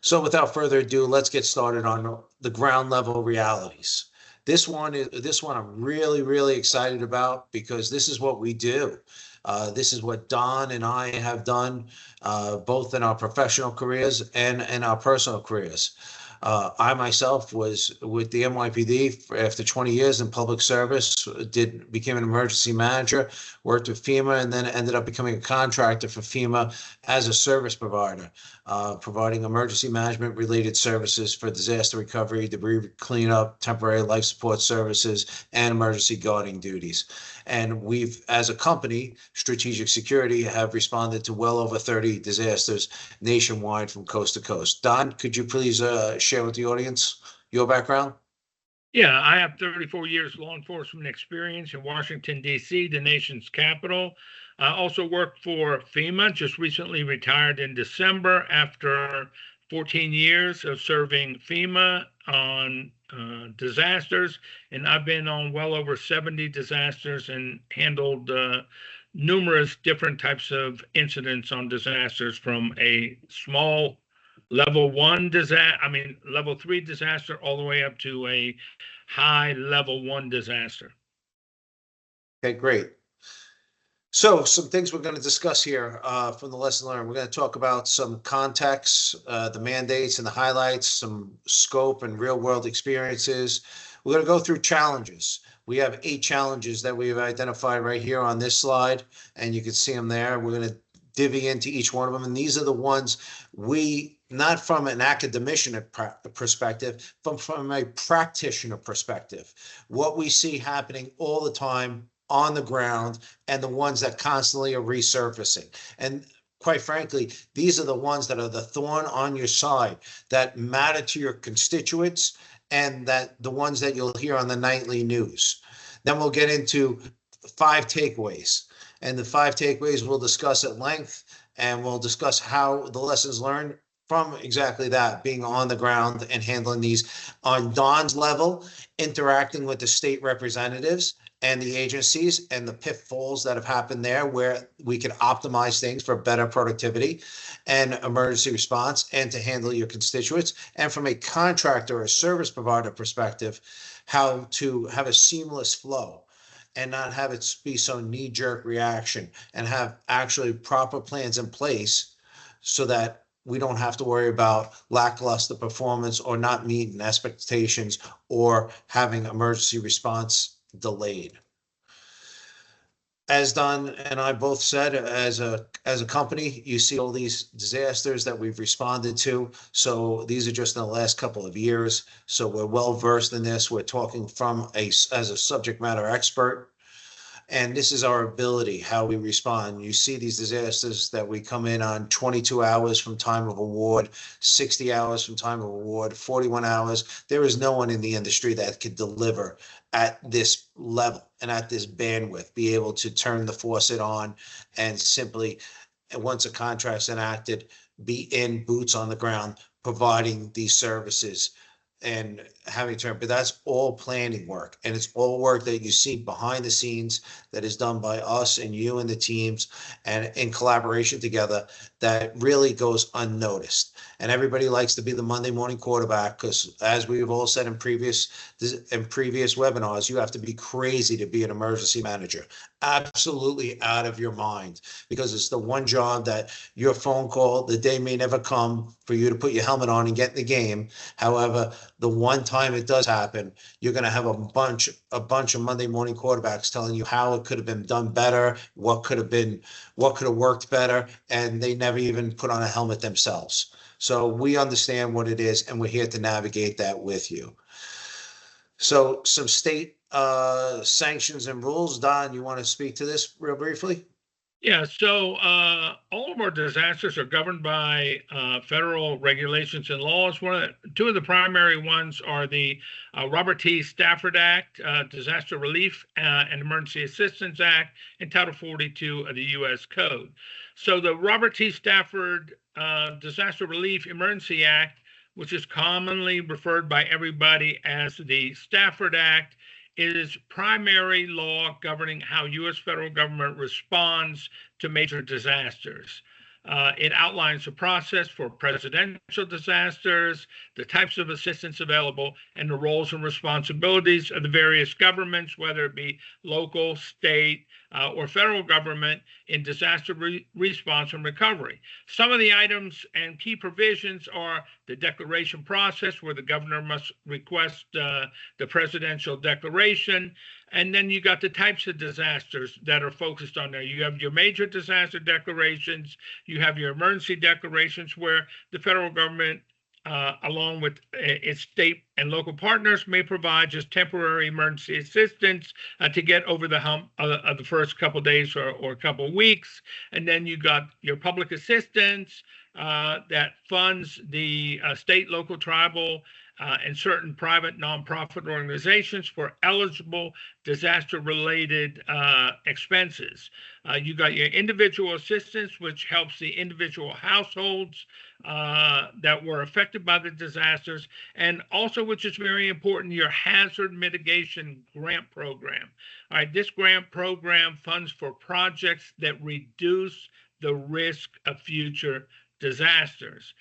So without further ado, let's get started on the ground level realities. This one I'm really, really excited about because this is what we do. This is what Don and I have done, both in our professional careers and in our personal careers. I myself was with the NYPD after 20 years in public service, became an emergency manager, worked with FEMA, and then ended up becoming a contractor for FEMA as a service provider, providing emergency management related services for disaster recovery, debris cleanup, temporary life support services, and emergency guarding duties. And we've, as a company, Strategic Security, have responded to well over 30 disasters nationwide from coast to coast. Don, could you please share with the audience your background? Yeah, I have 34 years law enforcement experience in Washington, D.C., the nation's capital. I also worked for FEMA, just recently retired in December after 14 years of serving FEMA on disasters. And I've been on well over 70 disasters and handled numerous different types of incidents on disasters, from a small level 3 disaster all the way up to a high level 1 disaster. Okay, great. So some things we're going to discuss here from the lesson learned. We're going to talk about some context, the mandates and the highlights, some scope and real world experiences. We're going to go through challenges. We have 8 challenges that we've identified right here on this slide, and you can see them there. We're going to divvy into each one of them, and these are the ones we, not from an academician perspective, but from a practitioner perspective, what we see happening all the time on the ground, and the ones that constantly are resurfacing. And quite frankly, these are the ones that are the thorn on your side, that matter to your constituents, and that the ones that you'll hear on the nightly news. Then we'll get into 5 takeaways. And the 5 takeaways we'll discuss at length, and we'll discuss how the lessons learned from exactly that, being on the ground and handling these on Don's level, interacting with the state representatives and the agencies, and the pitfalls that have happened there where we can optimize things for better productivity and emergency response and to handle your constituents. And from a contractor or service provider perspective, how to have a seamless flow and not have it be so knee-jerk reaction, and have actually proper plans in place so that we don't have to worry about lackluster performance or not meeting expectations or having emergency response delayed. As Don and I both said, as a company, you see all these disasters that we've responded to. So these are just in the last couple of years. So we're well versed in this. We're talking as a subject matter expert. And this is our ability, how we respond. You see these disasters that we come in on 22 hours from time of award, 60 hours from time of award, 41 hours. There is no one in the industry that could deliver at this level and at this bandwidth, be able to turn the faucet on and simply, once a contract's enacted, be in boots on the ground, providing these services and having to, but that's all planning work, and it's all work that you see behind the scenes that is done by us and you and the teams, and in collaboration together, that really goes unnoticed. And everybody likes to be the Monday morning quarterback, because as we've all said in previous webinars, you have to be crazy to be an emergency manager, absolutely out of your mind, because it's the one job that your phone call, the day may never come for you to put your helmet on and get in the game. However, the one time it does happen, you're going to have a bunch of Monday morning quarterbacks telling you how it could have been done better, what could have worked better, and they never even put on a helmet themselves. So we understand what it is, and we're here to navigate that with you. So some state sanctions and rules. Don, you want to speak to this real briefly? Yeah, so all of our disasters are governed by federal regulations and laws. Two of the primary ones are the Robert T. Stafford Act, Disaster Relief and Emergency Assistance Act, and Title 42 of the U.S. Code. So the Robert T. Stafford Disaster Relief Emergency Act, which is commonly referred by everybody as the Stafford Act, is primary law governing how U.S. federal government responds to major disasters. It outlines the process for presidential disasters, the types of assistance available, and the roles and responsibilities of the various governments, whether it be local, state, or federal government in disaster response and recovery. Some of the items and key provisions are the declaration process, where the governor must request the presidential declaration. And then you got the types of disasters that are focused on there. You have your major disaster declarations, you have your emergency declarations, where the federal government, along with its state and local partners, may provide just temporary emergency assistance to get over the hump of the first couple of days or a couple of weeks. And then you got your public assistance that funds the state, local, tribal, and certain private nonprofit organizations for eligible disaster-related expenses. You got your individual assistance, which helps the individual households that were affected by the disasters, and also, which is very important, your hazard mitigation grant program. All right, this grant program funds for projects that reduce the risk of future disasters.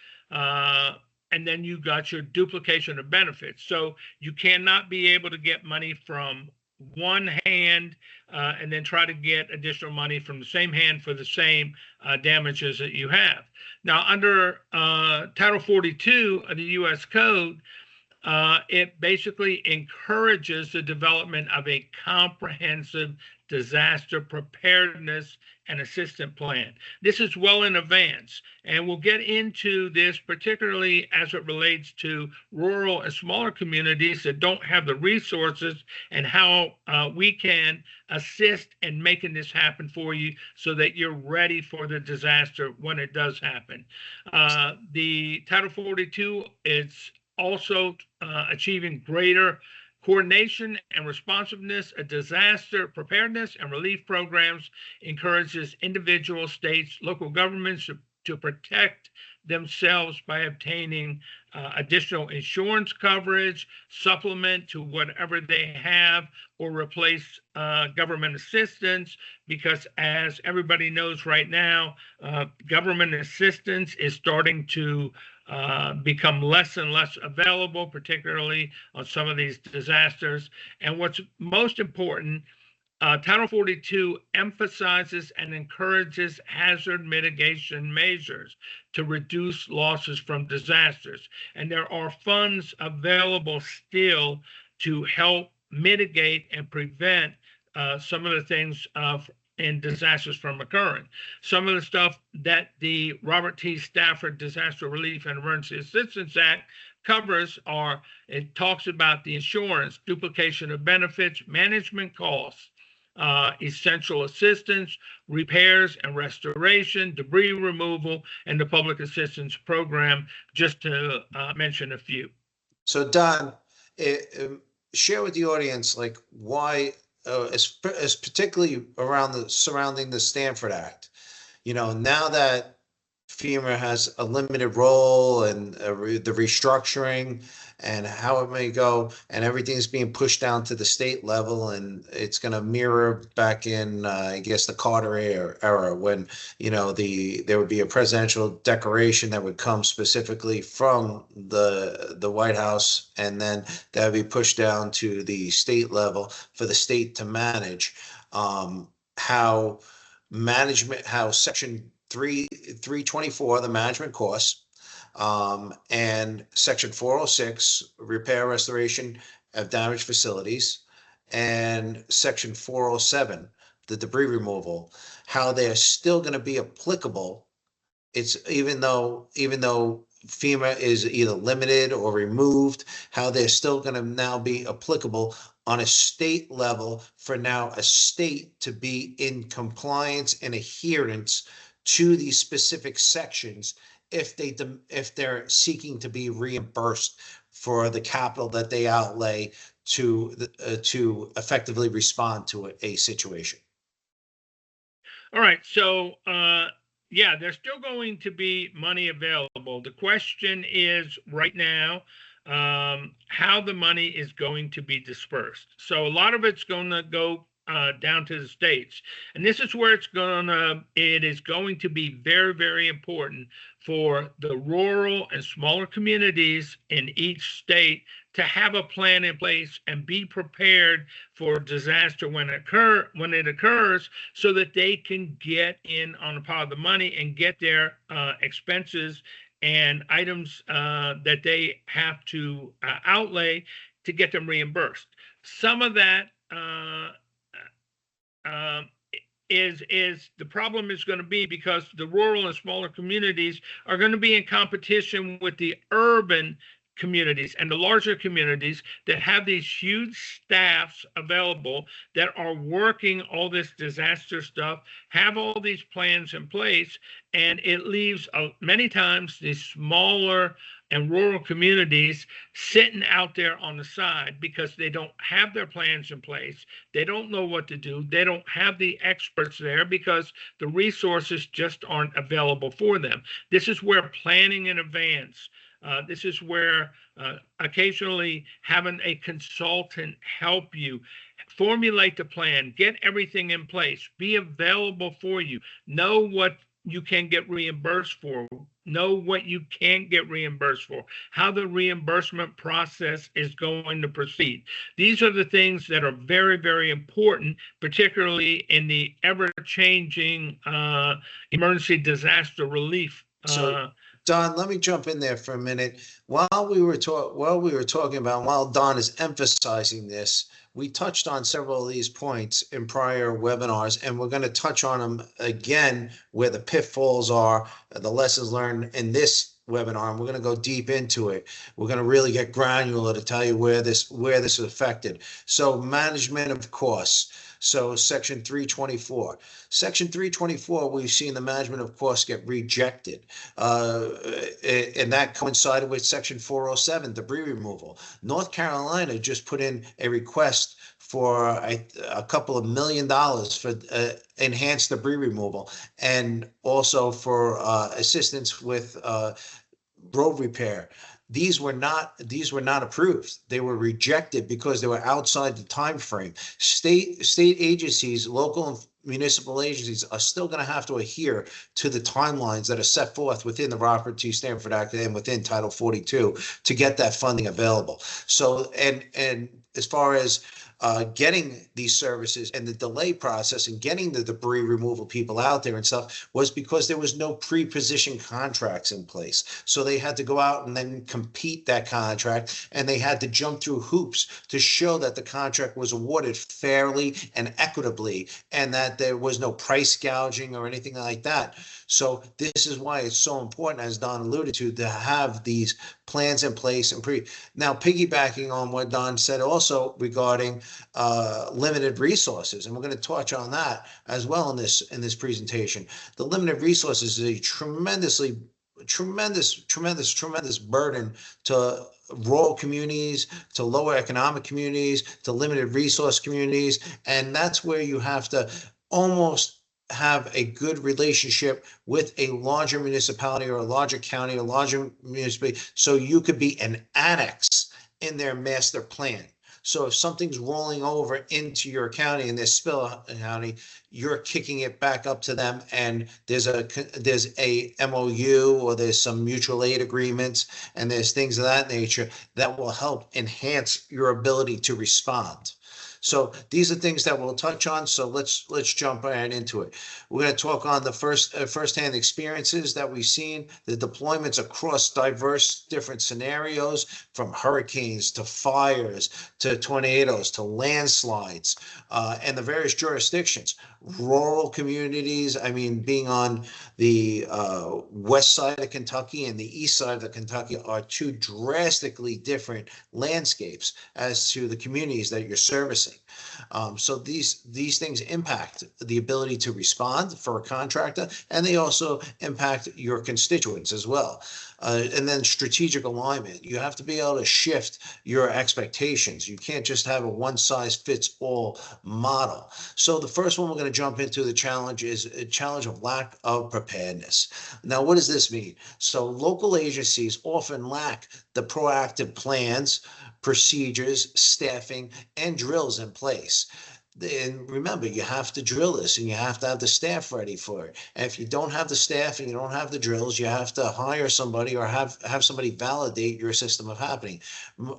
And then you got your duplication of benefits. So you cannot be able to get money from one hand and then try to get additional money from the same hand for the same damages that you have. Now, under Title 42 of the U.S. Code, it basically encourages the development of a comprehensive disaster preparedness and assistance plan. This is well in advance, and we'll get into this particularly as it relates to rural and smaller communities that don't have the resources, and how we can assist in making this happen for you so that you're ready for the disaster when it does happen. The Title 42 is also achieving greater coordination and responsiveness of disaster preparedness and relief programs, encourages individual states, local governments to protect themselves by obtaining additional insurance coverage, supplement to whatever they have, or replace government assistance, because as everybody knows right now, government assistance is starting to become less and less available, particularly on some of these disasters. And what's most important, Title 42 emphasizes and encourages hazard mitigation measures to reduce losses from disasters. And there are funds available still to help mitigate and prevent some of the things in disasters from occurring. Some of the stuff that the Robert T. Stafford Disaster Relief and Emergency Assistance Act covers are, it talks about the insurance, duplication of benefits, management costs, essential assistance, repairs and restoration, debris removal, and the public assistance program, just to mention a few. So Don, share with the audience, like, why, as particularly surrounding the Stanford Act, now that FEMA has a limited role and the restructuring and how it may go, and everything's being pushed down to the state level, and it's going to mirror back in, I guess, the Carter era when, there would be a presidential declaration that would come specifically from the White House, and then that would be pushed down to the state level for the state to manage. How Section 324, the management costs, and Section 406, repair, restoration of damaged facilities, and Section 407, the debris removal, how they're still going to be applicable. It's even though FEMA is either limited or removed, how they're still going to now be applicable on a state level, for now a state to be in compliance and adherence to these specific sections if they're seeking to be reimbursed for the capital that they outlay to effectively respond to a situation. All right, so yeah, there's still going to be money available. The question is right now how the money is going to be dispersed. So a lot of it's going to go down to the states. And this is where it is going to be very, very important for the rural and smaller communities in each state to have a plan in place and be prepared for disaster when it occurs, so that they can get in on a part of the money and get their expenses and items that they have to outlay to get them reimbursed. Some of that is the problem is going to be because the rural and smaller communities are going to be in competition with the urban communities and the larger communities that have these huge staffs available that are working all this disaster stuff, have all these plans in place, and it leaves many times these smaller and rural communities sitting out there on the side because they don't have their plans in place. They don't know what to do. They don't have the experts there because the resources just aren't available for them. This is where planning in advance, this is where occasionally having a consultant help you formulate the plan, get everything in place, be available for you, know what you can get reimbursed for, know what you can't get reimbursed for, how the reimbursement process is going to proceed. These are the things that are very, very important, particularly in the ever-changing emergency disaster relief. So, Don, let me jump in there for a minute. While we were talking about, while Don is emphasizing this, we touched on several of these points in prior webinars, and we're going to touch on them again where the pitfalls are, the lessons learned in this webinar, and we're going to go deep into it. We're going to really get granular to tell you where this is affected. So, management of costs. So Section 324. Section 324, we've seen the management of costs get rejected. And that coincided with Section 407, debris removal. North Carolina just put in a request for a couple of $1 million for enhanced debris removal, and also for assistance with road repair. These were not approved. They were rejected because they were outside the time frame. State agencies, local and municipal agencies are still going to have to adhere to the timelines that are set forth within the Robert T. Stanford Act and within Title 42 to get that funding available. So, and as far as getting these services and the delay process and getting the debris removal people out there and stuff was because there was no pre-position contracts in place. So they had to go out and then compete that contract, and they had to jump through hoops to show that the contract was awarded fairly and equitably, and that there was no price gouging or anything like that. So this is why it's so important, as Don alluded to have these plans in place. And now piggybacking on what Don said also regarding limited resources, and we're going to touch on that as well in this presentation. The limited resources is a tremendous burden to rural communities, to lower economic communities, to limited resource communities, and that's where you have to almost have a good relationship with a larger municipality or a larger county or larger municipality, so you could be an annex in their master plan. So if something's rolling over into your county and there's spill county, you're kicking it back up to them, and there's a MOU or there's some mutual aid agreements and there's things of that nature that will help enhance your ability to respond. So these are things that we'll touch on. So let's jump right into it. We're going to talk on the firsthand experiences that we've seen, the deployments across diverse different scenarios, from hurricanes to fires to tornadoes to landslides, and the various jurisdictions. Rural communities, I mean, being on the west side of Kentucky and the east side of Kentucky are two drastically different landscapes as to the communities that you're servicing. So these things impact the ability to respond for a contractor, and they also impact your constituents as well. And then strategic alignment. You have to be able to shift your expectations. You can't just have a one-size-fits-all model. So the first one we're going to jump into, the challenge, is a challenge of lack of preparedness. Now, what does this mean? So local agencies often lack the proactive plans, procedures, staffing, and drills in place. And remember, you have to drill this and you have to have the staff ready for it. And if you don't have the staff and you don't have the drills, you have to hire somebody or have somebody validate your system of happening.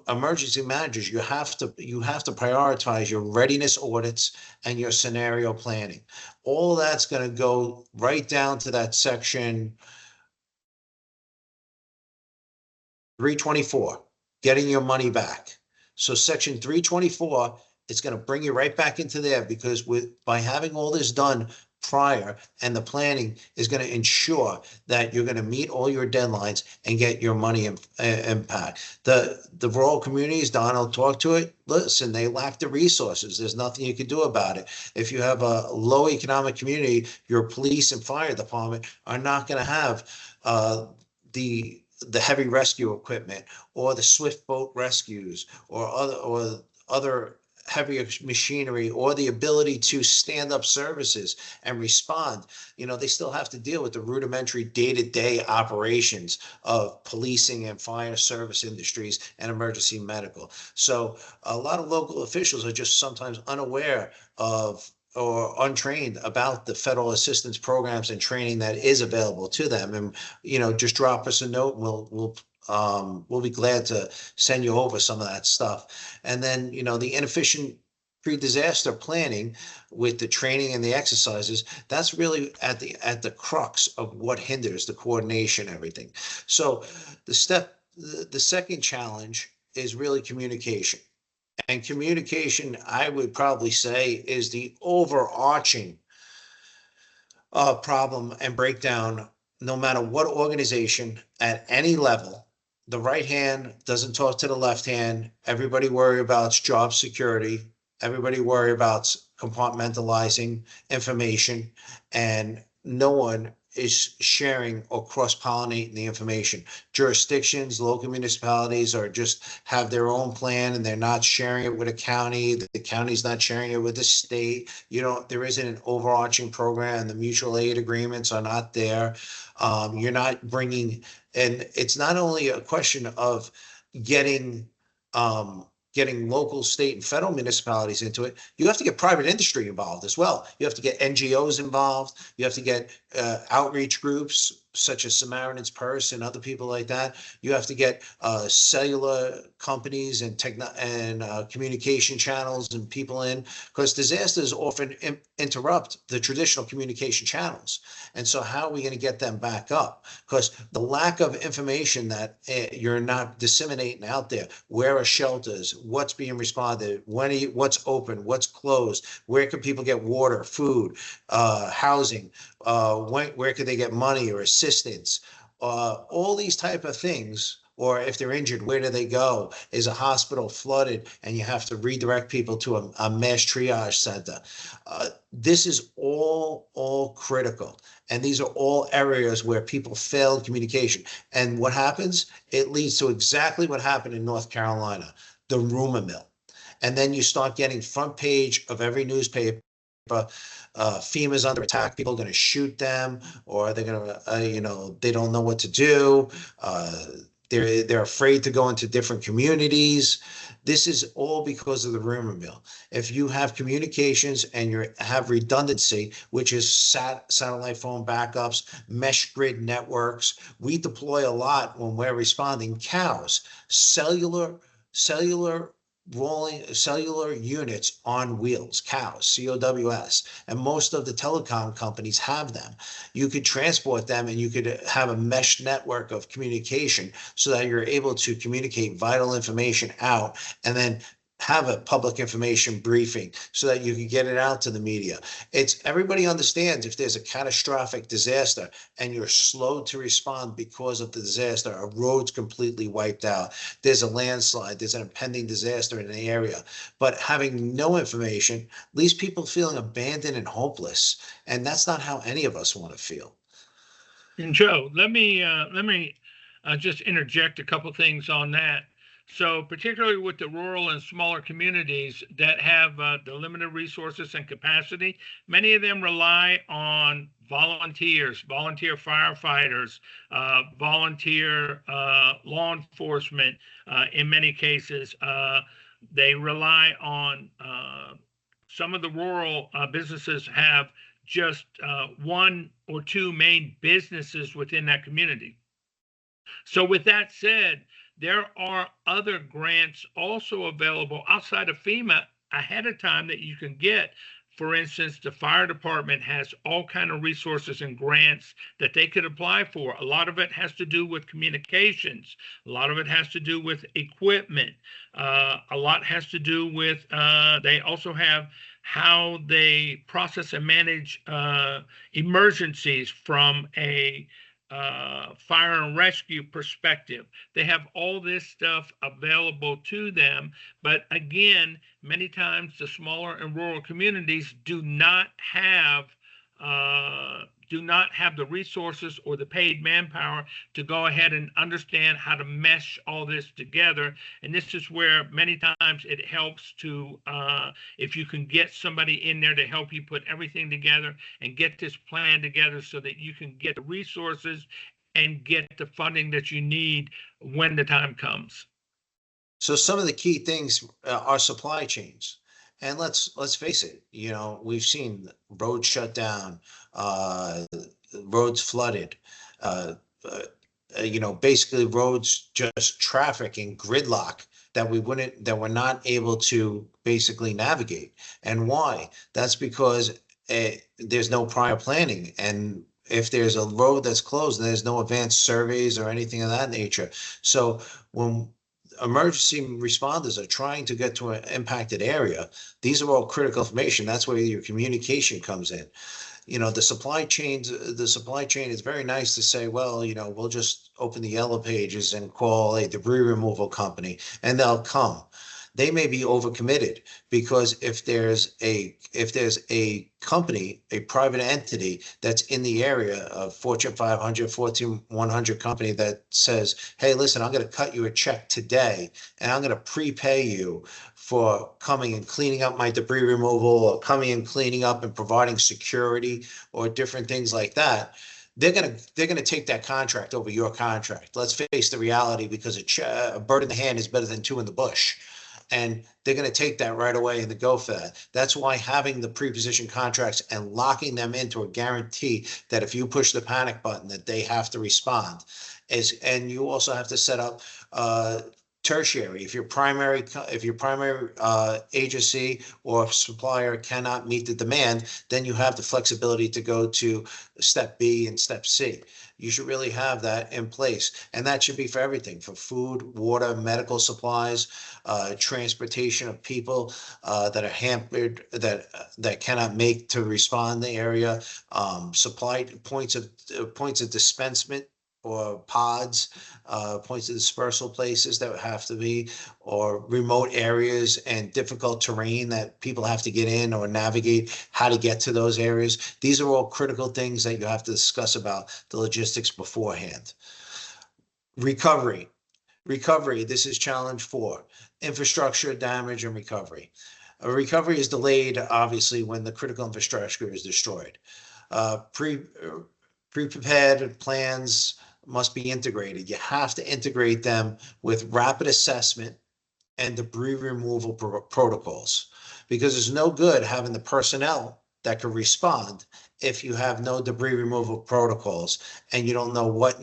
Emergency managers, you have to prioritize your readiness audits and your scenario planning. All that's going to go right down to that section 324, getting your money back. So section 324, it's going to bring you right back into there, because by having all this done prior, and the planning is going to ensure that you're going to meet all your deadlines and get your money impact. The rural communities, Donald talked to it. Listen, they lack the resources. There's nothing you can do about it. If you have a low economic community, your police and fire department are not going to have the heavy rescue equipment or the swift boat rescues or other heavy machinery or the ability to stand up services and respond. They still have to deal with the rudimentary day-to-day operations of policing and fire service industries and emergency medical. So a lot of local officials are just sometimes unaware of or untrained about the federal assistance programs and training that is available to them. And just drop us a note, and we'll be glad to send you over some of that stuff. And then, the inefficient pre-disaster planning with the training and the exercises, that's really at the crux of what hinders the coordination, everything. So the second challenge is really communication. And communication, I would probably say, is the overarching problem and breakdown, no matter what organization at any level. The right hand doesn't talk to the left hand. Everybody worry about job security. Everybody worry about compartmentalizing information, and no one is sharing or cross-pollinating the information. Jurisdictions, local municipalities are just have their own plan, and they're not sharing it with a county. The county's not sharing it with the state. There isn't an overarching program. The mutual aid agreements are not there. You're not bringing, and it's not only a question of getting getting local, state, and federal municipalities into it. You have to get private industry involved as well. You have to get NGOs involved. You have to get outreach groups such as Samaritan's Purse and other people like that. You have to get cellular companies and communication channels and people in, because disasters often interrupt the traditional communication channels. And so how are we going to get them back up? Because the lack of information that you're not disseminating out there, where are shelters, what's being responded, what's open, what's closed, where can people get water, food, housing, where could they get money or assistance, all these type of things. Or if they're injured, where do they go? Is a hospital flooded and you have to redirect people to a mass triage center? This is all critical. And these are all areas where people fail communication. And what happens? It leads to exactly what happened in North Carolina, the rumor mill. And then you start getting front page of every newspaper. FEMA's under attack. People are going to shoot them, or they're going to, they don't know what to do. They're afraid to go into different communities. This is all because of the rumor mill. If you have communications and you have redundancy, which is satellite phone backups, mesh grid networks, we deploy a lot when we're responding. Cows, cellular units on wheels, cows, COWS, and most of the telecom companies have them. You could transport them, and you could have a mesh network of communication so that you're able to communicate vital information out, and then have a public information briefing so that you can get it out to the media. Everybody understands if there's a catastrophic disaster and you're slow to respond because of the disaster, a road's completely wiped out, there's a landslide, there's an impending disaster in the area. But having no information leaves people feeling abandoned and hopeless. And that's not how any of us want to feel. And Joe, let me just interject a couple things on that. So, particularly with the rural and smaller communities that have the limited resources and capacity, many of them rely on volunteers, volunteer firefighters, volunteer law enforcement. In many cases, they rely on some of the rural businesses have just one or two main businesses within that community. So with that said, there are other grants also available outside of FEMA ahead of time that you can get. For instance, the fire department has all kind of resources and grants that they could apply for. A lot of it has to do with communications. A lot of it has to do with equipment. A lot has to do with, they also have how they process and manage emergencies from a fire and rescue perspective. They have all this stuff available to them. But again, many times the smaller and rural communities do not have the resources or the paid manpower to go ahead and understand how to mesh all this together. And this is where many times it helps to, if you can get somebody in there to help you put everything together and get this plan together so that you can get the resources and get the funding that you need when the time comes. So some of the key things are supply chains. And let's face it, we've seen roads shut down, roads flooded, basically roads just traffic and gridlock that we're not able to basically navigate. And why? That's because there's no prior planning. And if there's a road that's closed, there's no advanced surveys or anything of that nature. So when emergency responders are trying to get to an impacted area, these are all critical information. That's where your communication comes in. The supply chain is very nice to say, well, we'll just open the yellow pages and call a debris removal company and they'll come. They may be overcommitted, because if there's a company, a private entity that's in the area of Fortune 500, Fortune 100 company that says, hey, listen, I'm going to cut you a check today and I'm going to prepay you for coming and cleaning up my debris removal, or coming and cleaning up and providing security or different things like that, they're gonna take that contract over your contract. Let's face the reality, because a bird in the hand is better than two in the bush. And they're going to take that right away and go for that. That's why having the pre-positioned contracts and locking them into a guarantee that if you push the panic button, that they have to respond and you also have to set up tertiary. If your primary agency or supplier cannot meet the demand, then you have the flexibility to go to step B and step C. You should really have that in place. And that should be for everything, for food, water, medical supplies, transportation of people that are hampered, that cannot make to respond in the area, supply points of dispensement, or pods, points of dispersal places that have to be, or remote areas and difficult terrain that people have to get in or navigate how to get to those areas. These are all critical things that you have to discuss about the logistics beforehand. Recovery, this is challenge 4, infrastructure damage and recovery. A recovery is delayed, obviously, when the critical infrastructure is destroyed. Pre-prepared plans must be integrated. You have to integrate them with rapid assessment and debris removal protocols, because there's no good having the personnel that can respond if you have no debris removal protocols and you don't know what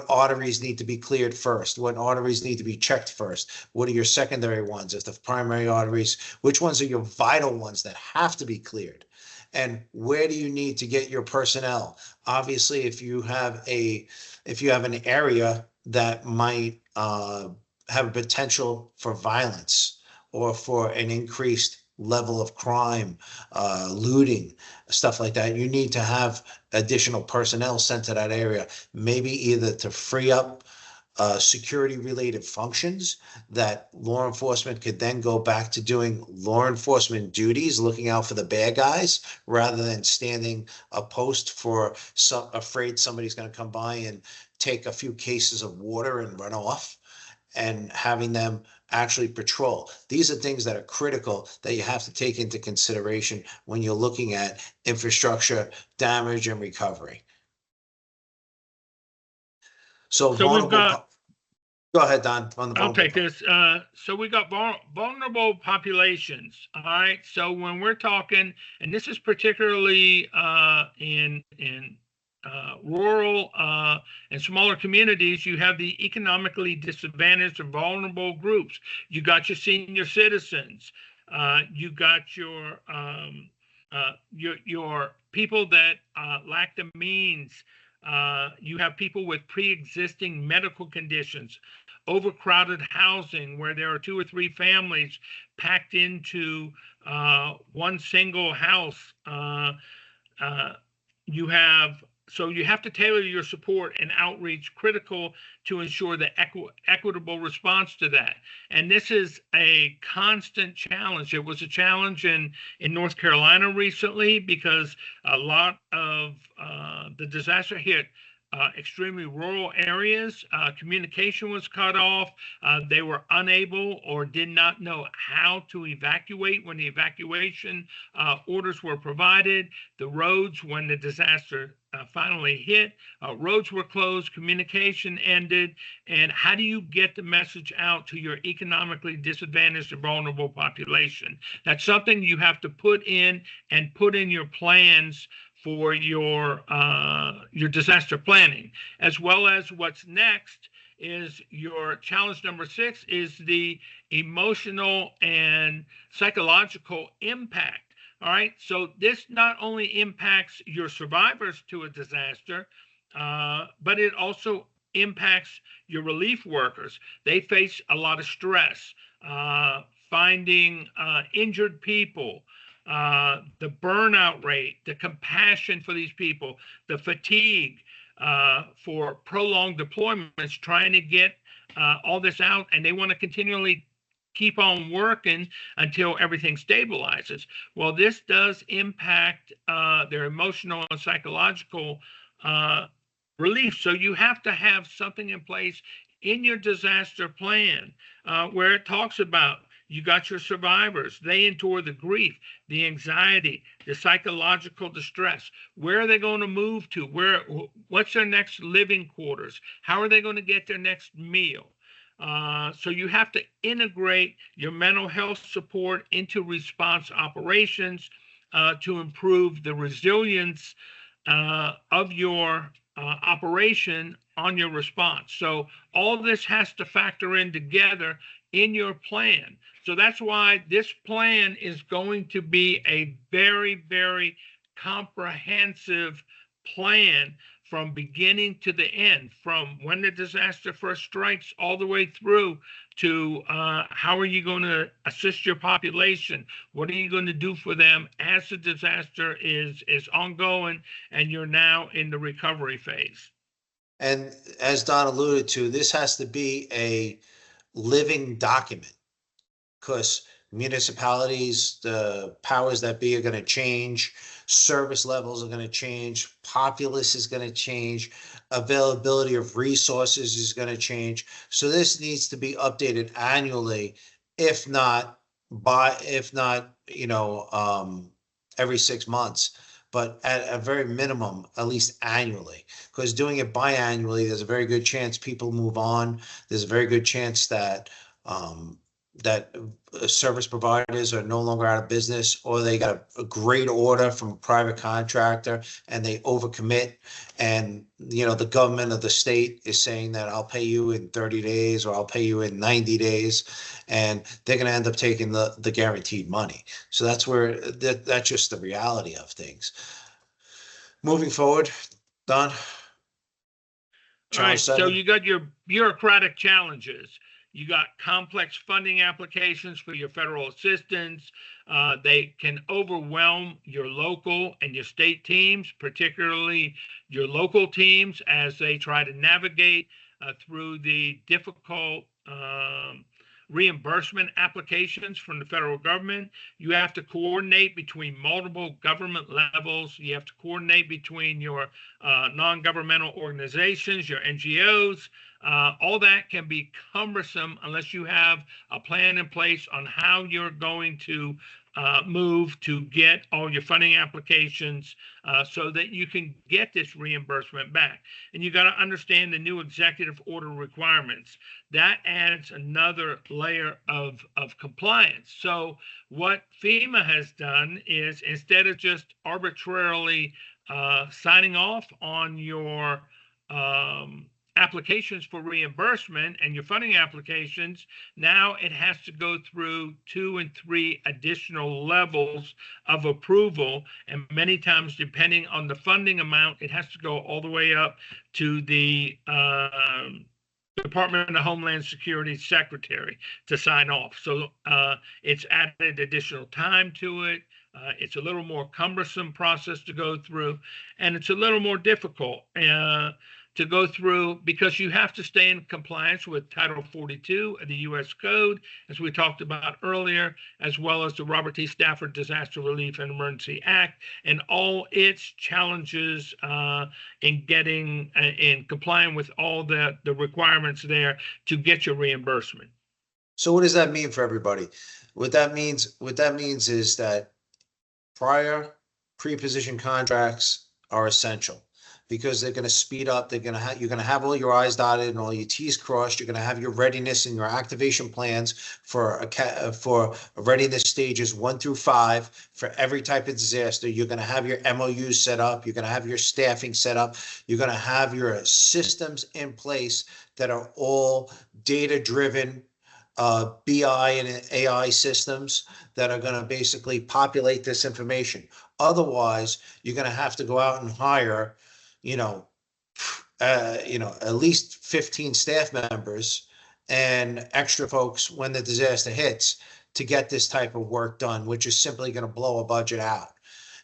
arteries need to be cleared first, what arteries need to be checked first, what are your secondary ones, if the primary arteries, which ones are your vital ones that have to be cleared. And where do you need to get your personnel? Obviously, if you have an area that might have a potential for violence or for an increased level of crime, looting, stuff like that, you need to have additional personnel sent to that area, maybe either to free up security related functions that law enforcement could then go back to doing law enforcement duties, looking out for the bad guys, rather than standing a post afraid somebody's going to come by and take a few cases of water and run off, and having them actually patrol. These are things that are critical that you have to take into consideration when you're looking at infrastructure damage and recovery. So we've got, Go ahead, Don, on the I'll vulnerable. take this. So we got vulnerable populations. All right. So when we're talking, and this is particularly in rural and smaller communities, you have the economically disadvantaged or vulnerable groups. You got your senior citizens. You got your people that lack the means. You have people with pre-existing medical conditions, overcrowded housing where there are 2 or 3 families packed into one single house. You have to tailor your support and outreach critical to ensure the equitable response to that. And this is a constant challenge. It was a challenge in North Carolina recently because a lot of the disaster hit extremely rural areas. Communication was cut off. They were unable or did not know how to evacuate when the evacuation orders were provided. The roads, when the disaster finally hit, roads were closed, communication ended. And how do you get the message out to your economically disadvantaged and vulnerable population? That's something you have to put in your plans for your disaster planning, as well as what's next is your challenge number 6 is the emotional and psychological impact. All right, so this not only impacts your survivors to a disaster, but it also impacts your relief workers. They face a lot of stress, finding injured people, the burnout rate, the compassion for these people, the fatigue for prolonged deployments, trying to get all this out, and they want to continually keep on working until everything stabilizes. Well, this does impact their emotional and psychological relief. So you have to have something in place in your disaster plan where it talks about you got your survivors. They endure the grief, the anxiety, the psychological distress. Where are they going to move to? What's their next living quarters? How are they going to get their next meal? So you have to integrate your mental health support into response operations to improve the resilience of your operation on your response. So all this has to factor in together in your plan. So that's why this plan is going to be a very, very comprehensive plan from beginning to the end, from when the disaster first strikes all the way through to how are you going to assist your population? What are you going to do for them as the disaster is ongoing and you're now in the recovery phase? And as Don alluded to, this has to be a living document because municipalities, the powers that be are going to change, service levels are going to change, populace is going to change, availability of resources is going to change. So this needs to be updated annually, if not every 6 months, but at a very minimum, at least annually, because doing it biannually, there's a very good chance people move on. There's a very good chance that service providers are no longer out of business, or they got a great order from a private contractor and they overcommit, and the government of the state is saying that I'll pay you in 30 days or I'll pay you in 90 days, and they're going to end up taking the guaranteed money. So that's where that's just the reality of things. Moving forward, Don. All right, so you got your bureaucratic challenges. You got complex funding applications for your federal assistance. They can overwhelm your local and your state teams, particularly your local teams, as they try to navigate through the difficult reimbursement applications from the federal government. You have to coordinate between multiple government levels. You have to coordinate between your non-governmental organizations, your NGOs. All that can be cumbersome unless you have a plan in place on how you're going to move to get all your funding applications so that you can get this reimbursement back. And you got to understand the new executive order requirements. That adds another layer of compliance. So what FEMA has done is, instead of just arbitrarily signing off on your applications for reimbursement and your funding applications, now it has to go through 2 and 3 additional levels of approval. And many times, depending on the funding amount, it has to go all the way up to the Department of Homeland Security secretary to sign off. So it's added additional time to it. It's a little more cumbersome process to go through, and it's a little more difficult to go through, because you have to stay in compliance with Title 42 of the U.S. Code, as we talked about earlier, as well as the Robert T. Stafford Disaster Relief and Emergency Act, and all its challenges in complying with all the requirements there to get your reimbursement. So what does that mean for everybody? What that means is that prior pre-position contracts are essential, because they're going to speed up. You're going to have all your I's dotted and all your T's crossed. You're going to have your readiness and your activation plans for readiness stages 1 through 5 for every type of disaster. You're going to have your MOUs set up. You're going to have your staffing set up. You're going to have your systems in place that are all data-driven, BI and AI systems that are going to basically populate this information. Otherwise, you're going to have to go out and hire at least 15 staff members and extra folks when the disaster hits to get this type of work done, which is simply going to blow a budget out.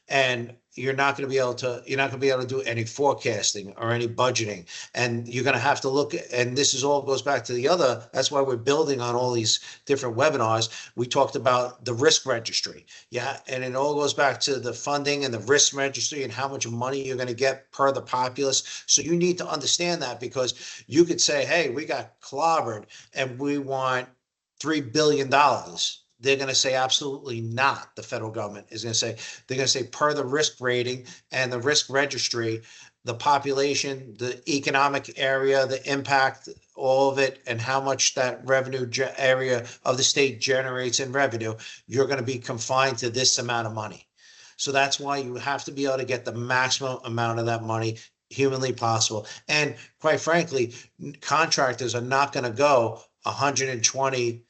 And you're not going to be able to do any forecasting or any budgeting. And you're going to have to look at, and this all goes back to that's why we're building on all these different webinars. We talked about the risk registry. Yeah. And it all goes back to the funding and the risk registry and how much money you're going to get per the populace. So you need to understand that, because you could say, hey, we got clobbered and we want $3 billion. They're going to say absolutely not. The federal government is going to say, per the risk rating and the risk registry, the population, the economic area, the impact, all of it, and how much that revenue area of the state generates in revenue, you're going to be confined to this amount of money. So that's why you have to be able to get the maximum amount of that money humanly possible. And quite frankly, contractors are not going to go 120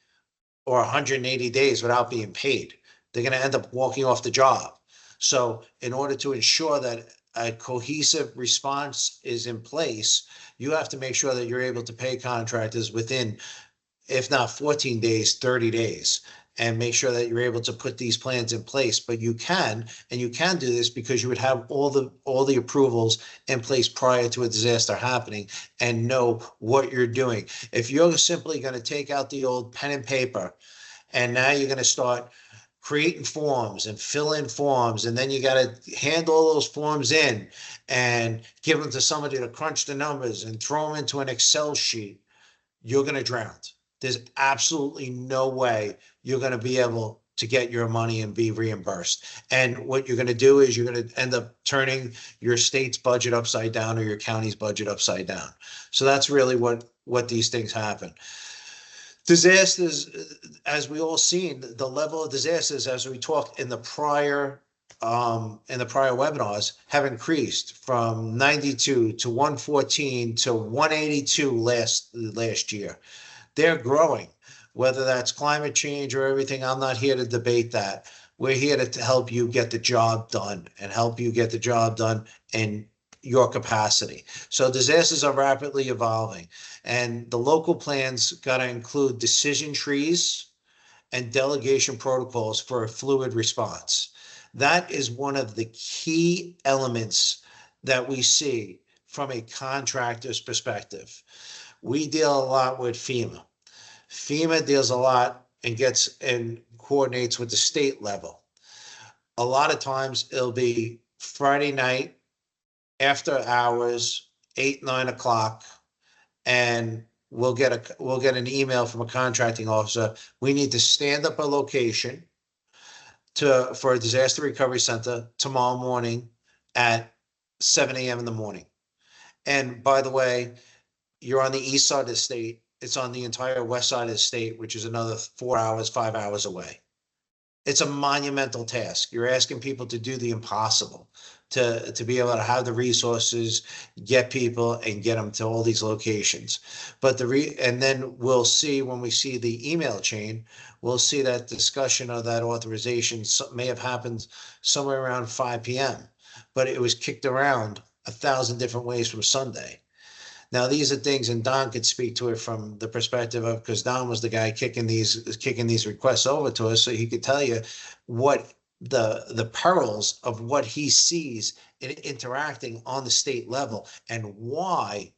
or 180 days without being paid. They're going to end up walking off the job. So in order to ensure that a cohesive response is in place, you have to make sure that you're able to pay contractors within, if not 14 days, 30 days, and make sure that you're able to put these plans in place. But you can do this because you would have all the approvals in place prior to a disaster happening and know what you're doing. If you're simply going to take out the old pen and paper, and now you're going to start creating forms and fill in forms, and then you got to hand all those forms in and give them to somebody to crunch the numbers and throw them into an Excel sheet, you're going to drown. There's absolutely no way you're going to be able to get your money and be reimbursed. And what you're going to do is you're going to end up turning your state's budget upside down or your county's budget upside down. So that's really what these things happen. Disasters, as we all seen, the level of disasters, as we talked in the prior webinars, have increased from 92 to 114 to 182 last year. They're growing, whether that's climate change or everything. I'm not here to debate that. We're here to help you get the job done and help you get the job done in your capacity. So disasters are rapidly evolving, and the local plans got to include decision trees and delegation protocols for a fluid response. That is one of the key elements that we see from a contractor's perspective. We deal a lot with FEMA. FEMA deals a lot and coordinates with the state level. A lot of times it'll be Friday night after hours, 8, 9 o'clock, and we'll get an email from a contracting officer. We need to stand up a location for a disaster recovery center tomorrow morning at 7 a.m. in the morning. And by the way, you're on the east side of the state. It's on the entire west side of the state, which is another 4 hours, 5 hours away. It's a monumental task. You're asking people to do the impossible, to be able to have the resources, get people and get them to all these locations. But and then we'll see when we see the email chain, we'll see that discussion of that authorization may have happened somewhere around 5 p.m., but it was kicked around 1,000 different ways from Sunday. Now, these are things, and Don could speak to it from the perspective of, because Don was the guy kicking these requests over to us, so he could tell you what the perils of what he sees in interacting on the state level and why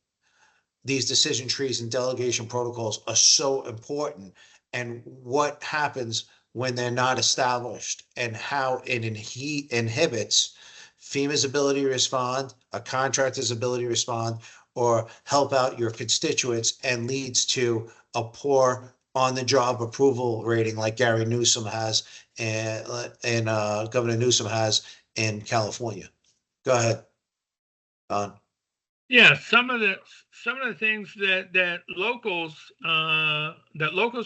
these decision trees and delegation protocols are so important, and what happens when they're not established and how it inhibits FEMA's ability to respond, a contractor's ability to respond, or help out your constituents, and leads to a poor on-the-job approval rating like Gary Newsom has and Governor Newsom has in California. Go ahead, Don. Yeah, some of the things that locals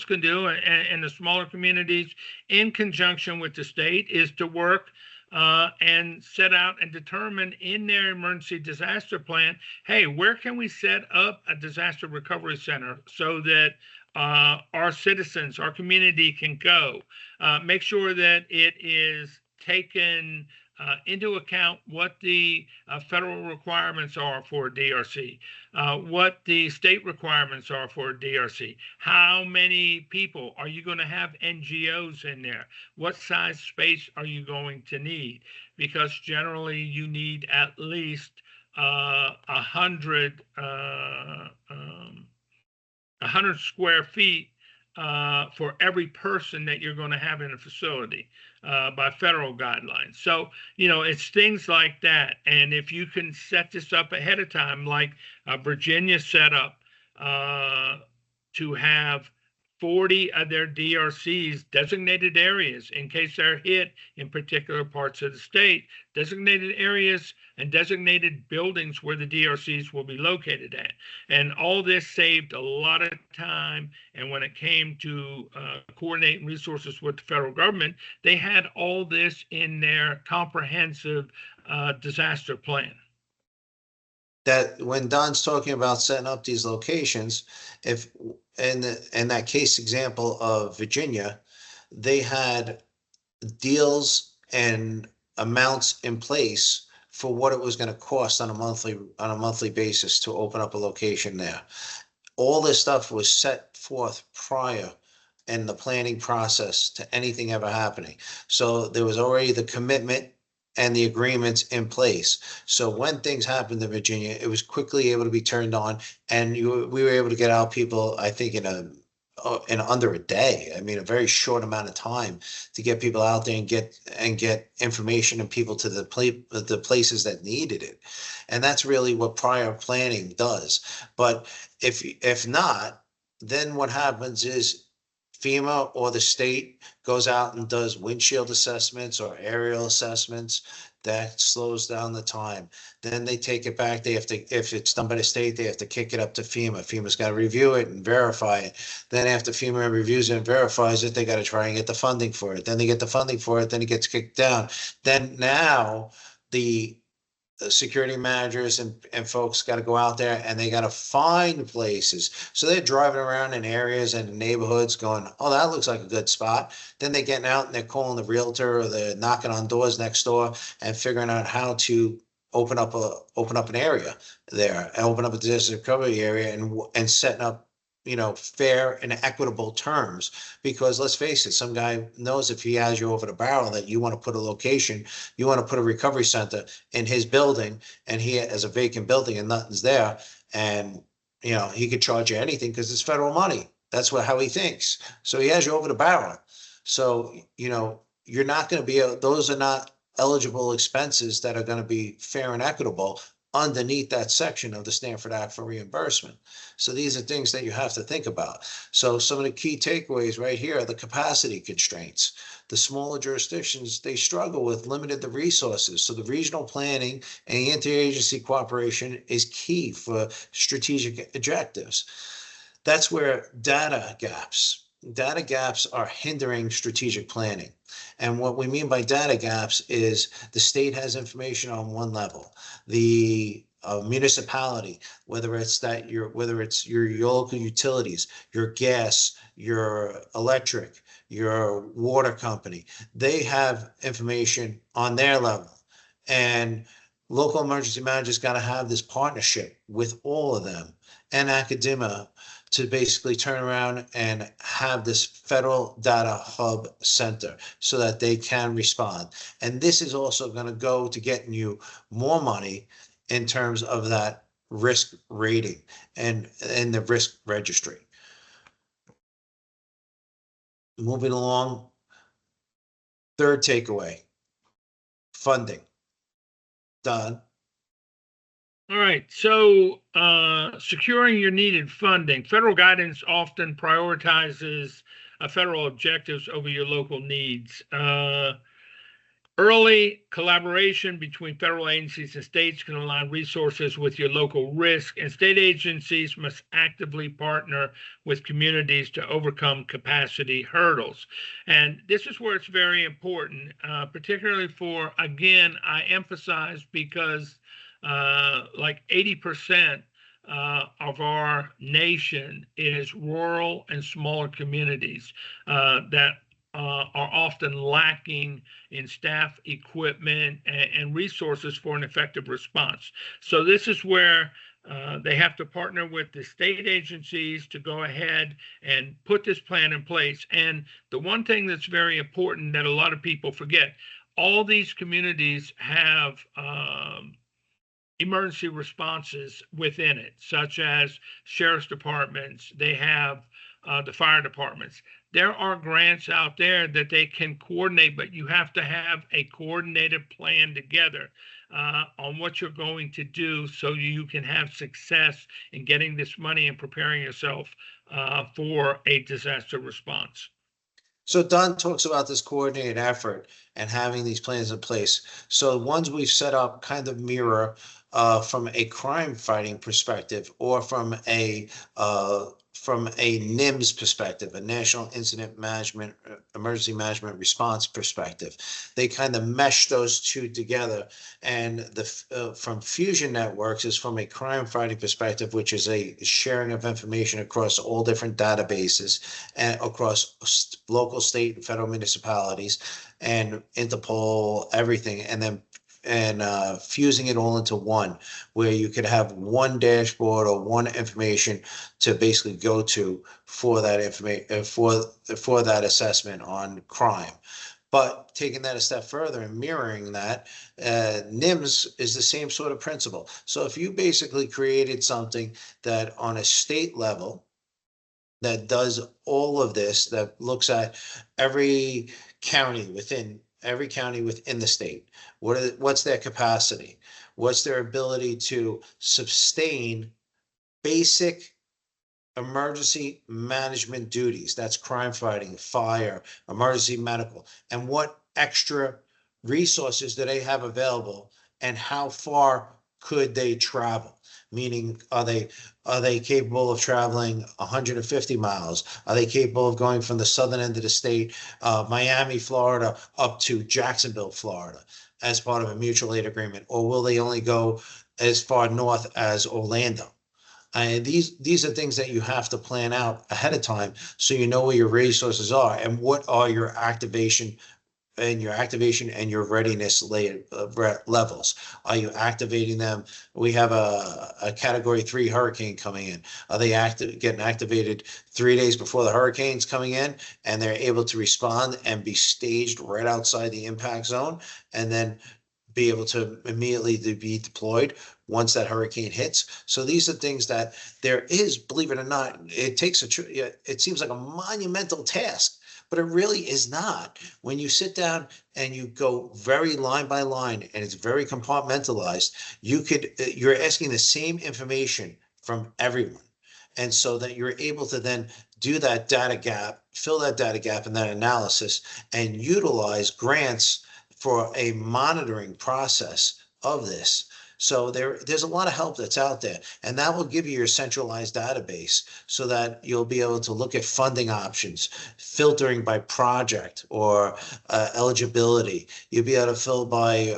can do in the smaller communities in conjunction with the state is to work and set out and determine in their emergency disaster plan, hey, where can we set up a disaster recovery center so that our citizens, our community can go. Make sure that it is taken into account what the federal requirements are for DRC, what the state requirements are for DRC, how many people are you going to have NGOs in there, what size space are you going to need, because generally you need at least 100 square feet for every person that you're going to have in a facility by federal guidelines. So, it's things like that. And if you can set this up ahead of time, like Virginia set up to have 40 of their DRCs, designated areas, in case they're hit in particular parts of the state, designated areas and designated buildings where the DRCs will be located at. And all this saved a lot of time. And when it came to coordinating resources with the federal government, they had all this in their comprehensive disaster plan. That when Don's talking about setting up these locations, if in that case example of Virginia, they had deals and amounts in place for what it was going to cost on a monthly basis to open up a location there. All this stuff was set forth prior in the planning process to anything ever happening. So there was already the commitment and the agreements in place. So when things happened in Virginia, it was quickly able to be turned on, and we were able to get out people, I think, in under a day. I mean, a very short amount of time to get people out there and get information and people to the places that needed it. And that's really what prior planning does. But if not, then what happens is FEMA or the state goes out and does windshield assessments or aerial assessments. That slows down the time. Then they take it back. They have to, if it's done by the state, they have to kick it up to FEMA. FEMA's got to review it and verify it. Then after FEMA reviews it and verifies it, they got to try and get the funding for it. Then they get the funding for it. Then it gets kicked down. Then now the security managers and folks got to go out there and they got to find places. So they're driving around in areas and neighborhoods going, oh, that looks like a good spot. Then they're getting out and they're calling the realtor, or they're knocking on doors next door and figuring out how to open up an area there, and open up a disaster recovery area, and setting up, fair and equitable terms. Because let's face it, some guy knows if he has you over the barrel that you want to put a location, you want to put a recovery center in his building, and he has a vacant building and nothing's there, and he could charge you anything because it's federal money. That's how he thinks. So he has you over the barrel. So you're not going to be those are not eligible expenses that are going to be fair and equitable underneath that section of the Stanford Act for reimbursement. So these are things that you have to think about. So some of the key takeaways right here are the capacity constraints. The smaller jurisdictions, they struggle with limited the resources. So the regional planning and the interagency cooperation is key for strategic objectives. That's where data gaps are hindering strategic planning. And what we mean by data gaps is the state has information on one level. The municipality, whether it's your local utilities, your gas, your electric, your water company, they have information on their level. And local emergency managers got to have this partnership with all of them and academia to basically turn around and have this federal data hub center so that they can respond. And this is also going to go to getting you more money in terms of that risk rating and the risk registry. Moving along, third takeaway, funding. Done. All right. So securing your needed funding. Federal guidance often prioritizes federal objectives over your local needs. Early collaboration between federal agencies and states can align resources with your local risk, and state agencies must actively partner with communities to overcome capacity hurdles. And this is where it's very important, particularly for, again, I emphasize because like 80% of our nation is rural and smaller communities that are often lacking in staff, equipment, and resources for an effective response. So this is where they have to partner with the state agencies to go ahead and put this plan in place. And the one thing that's very important that a lot of people forget, all these communities have emergency responses within it, such as sheriff's departments, they have the fire departments. There are grants out there that they can coordinate, but you have to have a coordinated plan together on what you're going to do so you can have success in getting this money and preparing yourself for a disaster response. So Don talks about this coordinated effort and having these plans in place. So the ones we've set up kind of mirror from a crime fighting perspective or from a NIMS perspective, a National Incident Management, Emergency Management Response perspective. They kind of mesh those two together. And from Fusion Networks is from a crime fighting perspective, which is a sharing of information across all different databases and across local, state, and federal municipalities and Interpol, everything. And then fusing it all into one, where you could have one dashboard or one information to basically go to for that information for that assessment on crime. But taking that a step further and mirroring that, NIMS is the same sort of principle. So if you basically created something that on a state level that does all of this, that looks at every county within the state. What's their capacity? What's their ability to sustain basic emergency management duties? That's crime fighting, fire, emergency medical. And what extra resources do they have available and how far could they travel? Meaning, are they capable of traveling 150 miles? Are they capable of going from the southern end of the state, Miami, Florida, up to Jacksonville, Florida, as part of a mutual aid agreement? Or will they only go as far north as Orlando? These are things that you have to plan out ahead of time so you know where your resources are and what are your activation and your readiness levels. Are you activating them? We have a category 3 hurricane coming in. Are they getting activated 3 days before the hurricane's coming in and they're able to respond and be staged right outside the impact zone and then be able to immediately be deployed? once that hurricane hits. So these are things that there is, believe it or not, it takes it seems like a monumental task, but it really is not. When you sit down and you go very line by line and it's very compartmentalized, you're asking the same information from everyone. And so that you're able to then do that data gap, fill that data gap and that analysis, and utilize grants for a monitoring process of this. So there's a lot of help that's out there, and that will give you your centralized database so that you'll be able to look at funding options, filtering by project or eligibility. You'll be able to fill by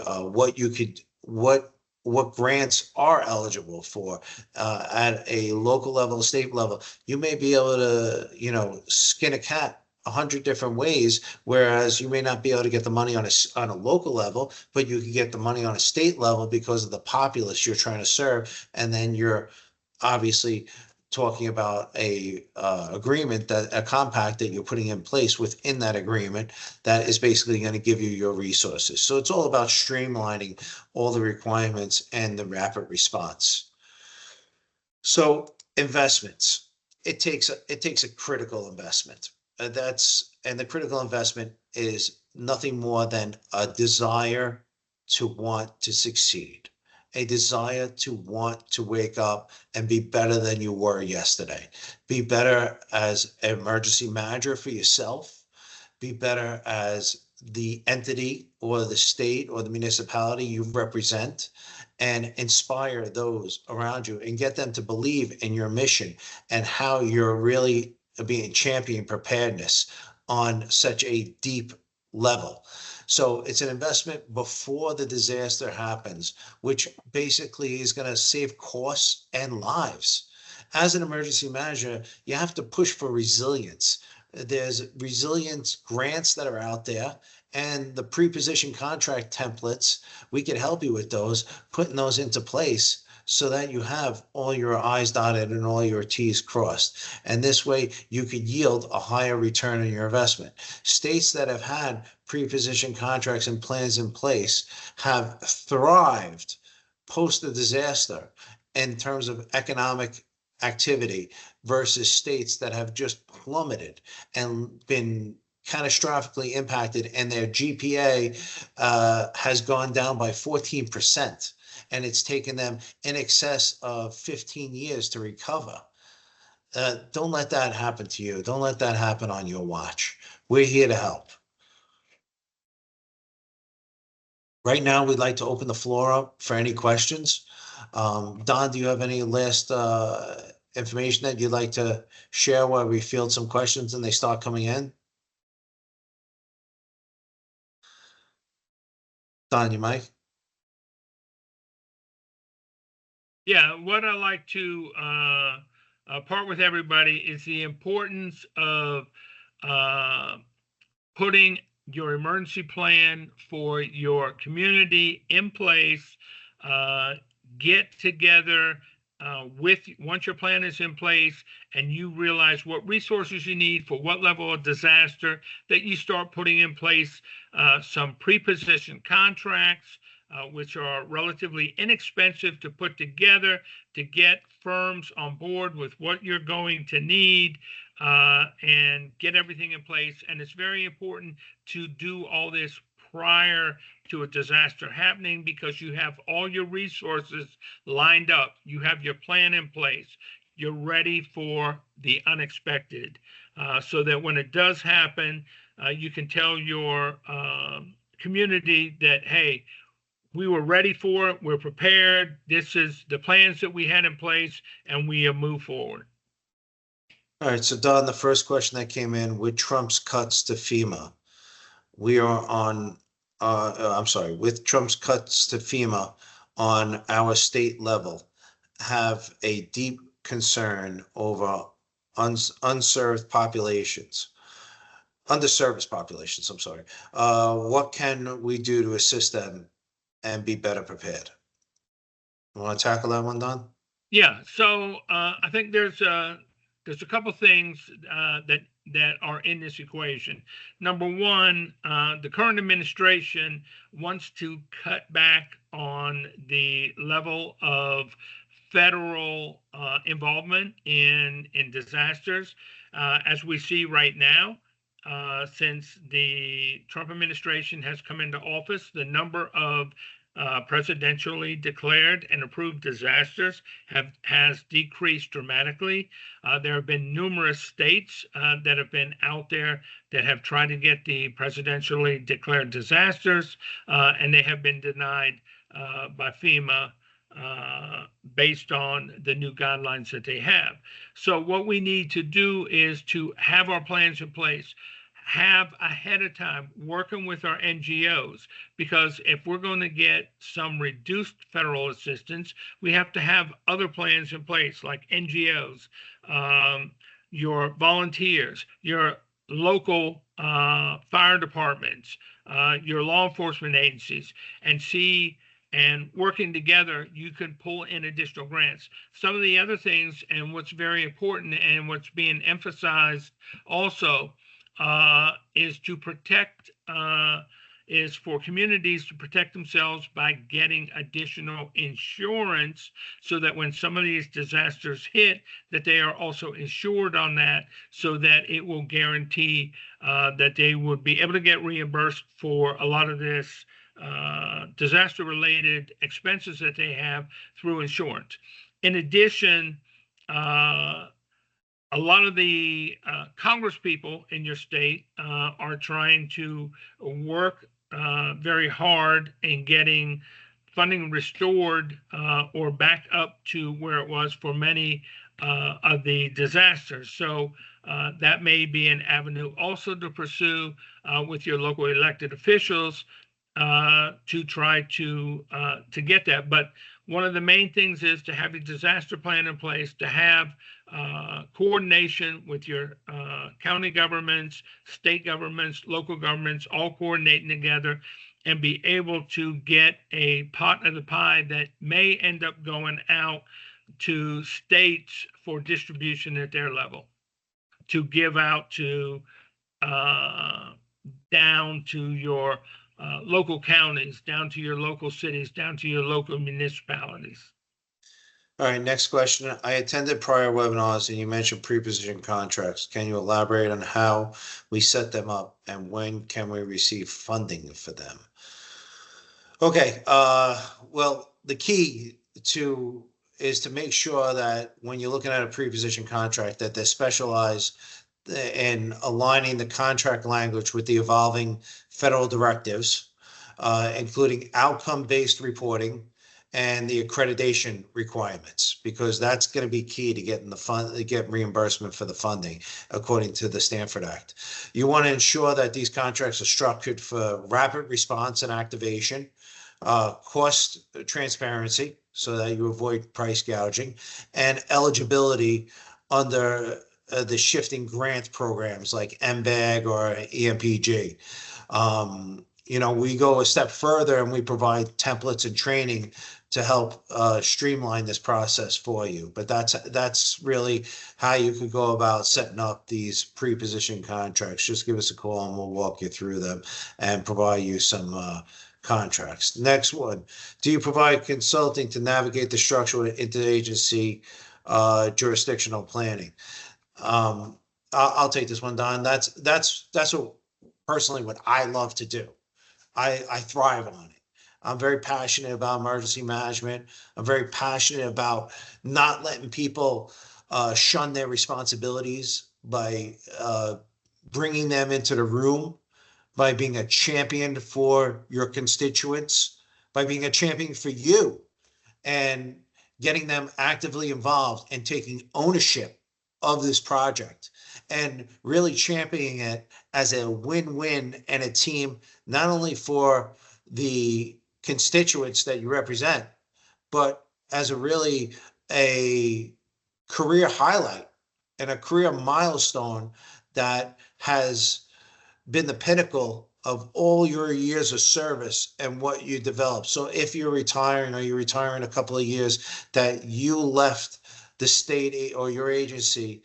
what grants are eligible for at a local level, state level. You may be able to, skin a cat 100 different ways, whereas you may not be able to get the money on a local level, but you can get the money on a state level because of the populace you're trying to serve. And then you're obviously talking about a compact that you're putting in place within that agreement that is basically going to give you your resources. So it's all about streamlining all the requirements and the rapid response. So investments, it takes a critical investment. And the critical investment is nothing more than a desire to want to succeed, a desire to want to wake up and be better than you were yesterday, be better as an emergency manager for yourself, be better as the entity or the state or the municipality you represent, and inspire those around you and get them to believe in your mission and how you're really being champion preparedness on such a deep level. So it's an investment before the disaster happens, which basically is going to save costs and lives. As an emergency manager, you have to push for resilience. There's resilience grants that are out there, and the pre-position contract templates, we can help you with those, putting those into place so that you have all your I's dotted and all your T's crossed. And this way you could yield a higher return on your investment. States that have had pre-position contracts and plans in place have thrived post the disaster in terms of economic activity versus states that have just plummeted and been catastrophically impacted, and their GPA has gone down by 14%. And it's taken them in excess of 15 years to recover. Don't let that happen to you. Don't let that happen on your watch. We're here to help. Right now, we'd like to open the floor up for any questions. Don, do you have any last information that you'd like to share while we field some questions and they start coming in? Don, you mic? Yeah, what I like to part with everybody is the importance of putting your emergency plan for your community in place. Get together once your plan is in place and you realize what resources you need for what level of disaster, that you start putting in place some pre-positioned contracts, which are relatively inexpensive to put together to get firms on board with what you're going to need and get everything in place. And it's very important to do all this prior to a disaster happening, because you have all your resources lined up. You have your plan in place. You're ready for the unexpected, so that when it does happen, you can tell your community that, hey, we were ready for it. We're prepared. This is the plans that we had in place, and we move forward. All right. So Don, the first question that came in, with Trump's cuts to FEMA, we are on, with Trump's cuts to FEMA on our state level, have a deep concern over underserved populations. What can we do to assist them and be better prepared? You want to tackle that one, Don? Yeah. So I think there's a couple things that that are in this equation. Number one, the current administration wants to cut back on the level of federal involvement in disasters. As we see right now, since the Trump administration has come into office, the number of presidentially declared and approved disasters has decreased dramatically. There have been numerous states that have been out there that have tried to get the presidentially declared disasters, and they have been denied by FEMA based on the new guidelines that they have. So what we need to do is to have our plans in place, have ahead of time working with our NGOs, because if we're going to get some reduced federal assistance, we have to have other plans in place like NGOs, your volunteers, your local fire departments, your law enforcement agencies, and working together, you can pull in additional grants. Some of the other things, and what's very important and what's being emphasized also, is to protect, is for communities to protect themselves by getting additional insurance, so that when some of these disasters hit, that they are also insured on that, so that it will guarantee that they would be able to get reimbursed for a lot of this disaster related expenses that they have through insurance. In addition, a lot of the Congress people in your state are trying to work very hard in getting funding restored or back up to where it was for many of the disasters. So that may be an avenue also to pursue with your local elected officials to try to get that. But one of the main things is to have a disaster plan in place, to have coordination with your county governments, state governments, local governments, all coordinating together, and be able to get a pot of the pie that may end up going out to states for distribution at their level, to give out to down to your local counties, down to your local cities, down to your local municipalities. All right, next question. I attended prior webinars and you mentioned pre-position contracts. Can you elaborate on how we set them up and when can we receive funding for them? Okay, well, the key is to make sure that when you're looking at a pre-position contract, that they're specialized in aligning the contract language with the evolving federal directives, including outcome-based reporting and the accreditation requirements, because that's going to be key to getting get reimbursement for the funding according to the Stanford Act. You want to ensure that these contracts are structured for rapid response and activation, cost transparency so that you avoid price gouging, and eligibility under the shifting grant programs like MBAG or EMPG. We go a step further and we provide templates and training to help streamline this process for you. But that's really how you could go about setting up these pre-position contracts. Just give us a call and we'll walk you through them and provide you some contracts. Next one, do you provide consulting to navigate the structural interagency jurisdictional planning? I'll take this one, Don. That's what personally what I love to do. I thrive on it. I'm very passionate about emergency management. I'm very passionate about not letting people shun their responsibilities by bringing them into the room, by being a champion for your constituents, by being a champion for you, and getting them actively involved and taking ownership of this project and really championing it as a win-win and a team, not only for the constituents that you represent, but as a career highlight and a career milestone that has been the pinnacle of all your years of service and what you developed. So if you're retiring or you're retiring a couple of years, that you left the state or your agency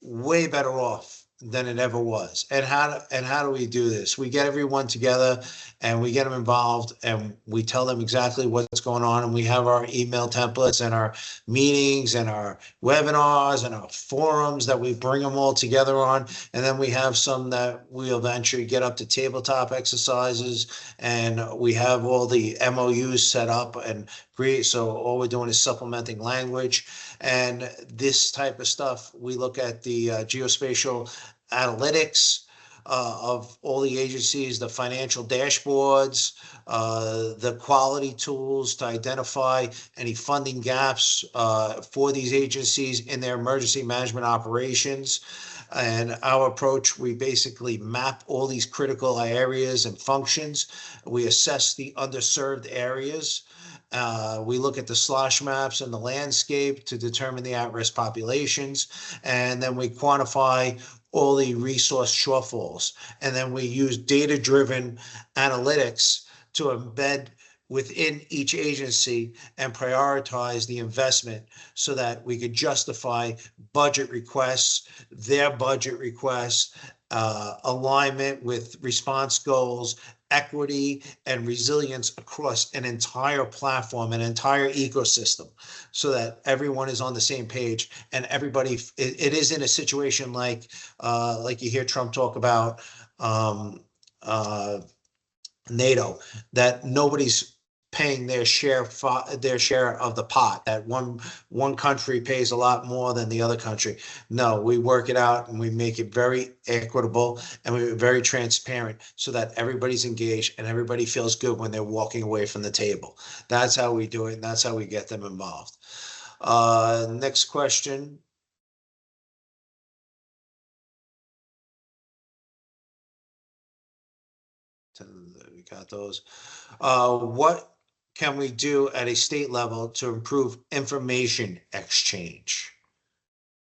way better off than it ever was. And how do we do this? We get everyone together and we get them involved and we tell them exactly what's going on. And we have our email templates and our meetings and our webinars and our forums that we bring them all together on. And then we have some that we eventually get up to tabletop exercises, and we have all the MOUs set up and create. So all we're doing is supplementing language. And this type of stuff, we look at the geospatial analytics of all the agencies, the financial dashboards, the quality tools to identify any funding gaps for these agencies in their emergency management operations. And our approach, we basically map all these critical areas and functions. We assess the underserved areas. We look at the slosh maps and the landscape to determine the at-risk populations, and then we quantify all the resource shortfalls. And then we use data-driven analytics to embed within each agency and prioritize the investment so that we could justify budget requests, their budget requests, alignment with response goals, equity and resilience across an entire platform, an entire ecosystem, so that everyone is on the same page and everybody, it is in a situation like you hear Trump talk about NATO, that nobody's paying their share of the pot, that one country pays a lot more than the other country. No, we work it out and we make it very equitable and we're very transparent so that everybody's engaged and everybody feels good when they're walking away from the table. That's how we do it, and that's how we get them involved. Next question. We got those. What can we do at a state level to improve information exchange?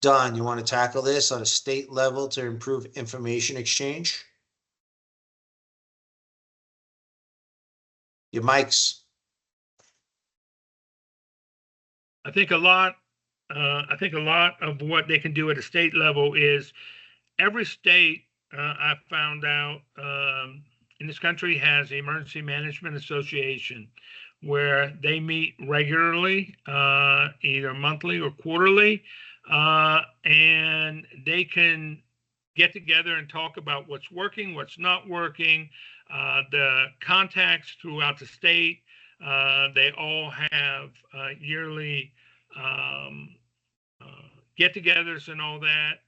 Don, you want to tackle this on a state level to improve information exchange? Your mic's. I think a lot of what they can do at a state level is every state, I found out, in this country has the Emergency Management Association, where they meet regularly, either monthly or quarterly, and they can get together and talk about what's working, what's not working, the contacts throughout the state. They all have yearly get-togethers and all that.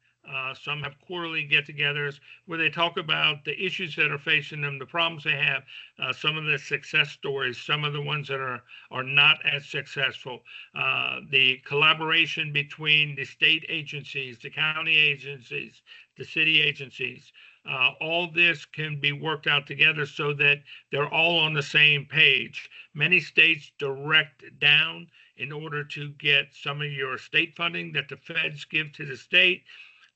Some have quarterly get-togethers where they talk about the issues that are facing them, the problems they have, some of the success stories, some of the ones that are not as successful, the collaboration between the state agencies, the county agencies, the city agencies. All this can be worked out together so that they're all on the same page. Many states direct down in order to get some of your state funding that the feds give to the state,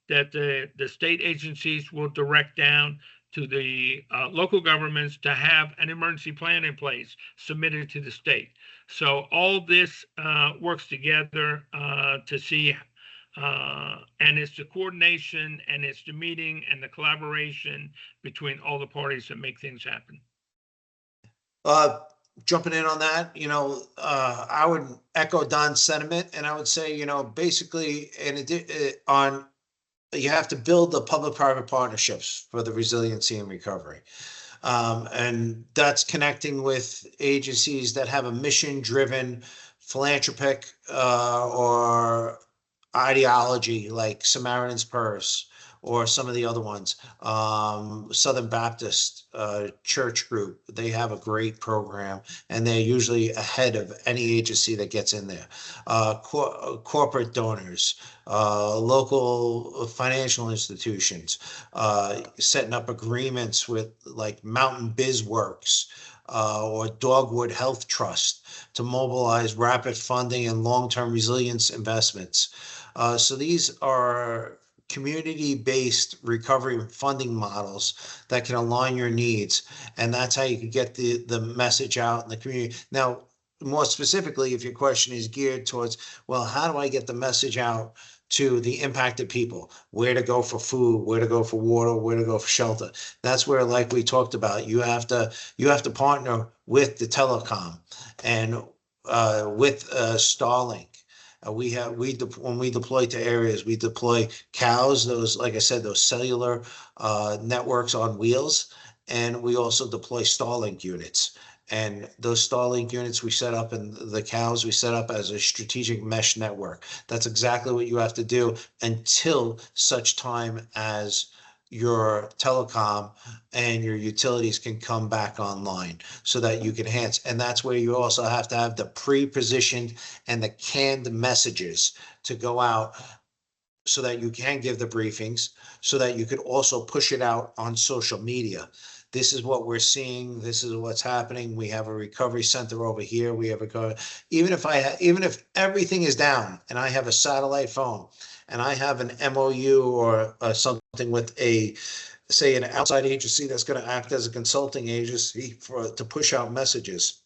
that the state agencies will direct down to the local governments to have an emergency plan in place submitted to the state. So all this works together to see, and it's the coordination and it's the meeting and the collaboration between all the parties that make things happen. Jumping in on that, I would echo Don's sentiment, and I would say, basically, you have to build the public-private partnerships for the resiliency and recovery. And that's connecting with agencies that have a mission-driven, philanthropic or ideology, like Samaritan's Purse or some of the other ones. Southern Baptist Church Group, they have a great program, and they're usually ahead of any agency that gets in there. Corporate donors, local financial institutions, setting up agreements with like Mountain BizWorks or Dogwood Health Trust to mobilize rapid funding and long-term resilience investments. So these are community-based recovery and funding models that can align your needs, and that's how you can get the message out in the community. Now, more specifically, if your question is geared towards, well, how do I get the message out to the impacted people, where to go for food, where to go for water, where to go for shelter. That's where, like we talked about, you have to partner with the telecom and with Starlink. When we deploy to areas, we deploy cows, those, like I said, those cellular networks on wheels, and we also deploy Starlink units. And those Starlink units we set up, and the cows we set up as a strategic mesh network. That's exactly what you have to do until such time as your telecom and your utilities can come back online so that you can enhance. And that's where you also have to have the pre-positioned and the canned messages to go out so that you can give the briefings, so that you could also push it out on social media. This is what we're seeing. This is what's happening. We have a recovery center over here. We have even if everything is down and I have a satellite phone and I have an MOU or something with say an outside agency that's going to act as a consulting agency to push out messages,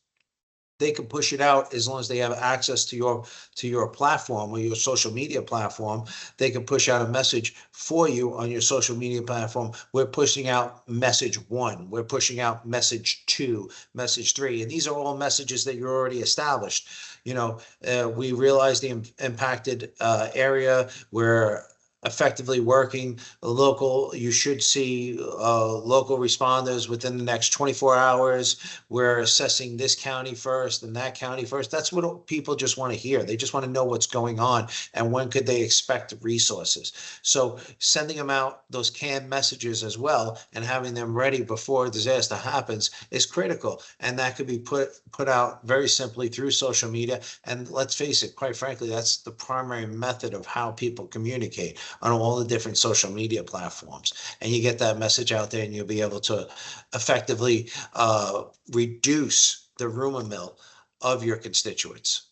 they can push it out as long as they have access to your platform or your social media platform. They can push out a message for you on your social media platform. We're pushing out message 1. We're pushing out message 2, message 3. And these are all messages that you're already established. We realize the impacted area where effectively working local. You should see local responders within the next 24 hours. We're assessing this county first and that county first. That's what people just want to hear. They just want to know what's going on and when could they expect resources. So sending them out those canned messages as well and having them ready before a disaster happens is critical. And that could be put out very simply through social media. And let's face it, quite frankly, that's the primary method of how people communicate, on all the different social media platforms. And you get that message out there and you'll be able to effectively reduce the rumor mill of your constituents.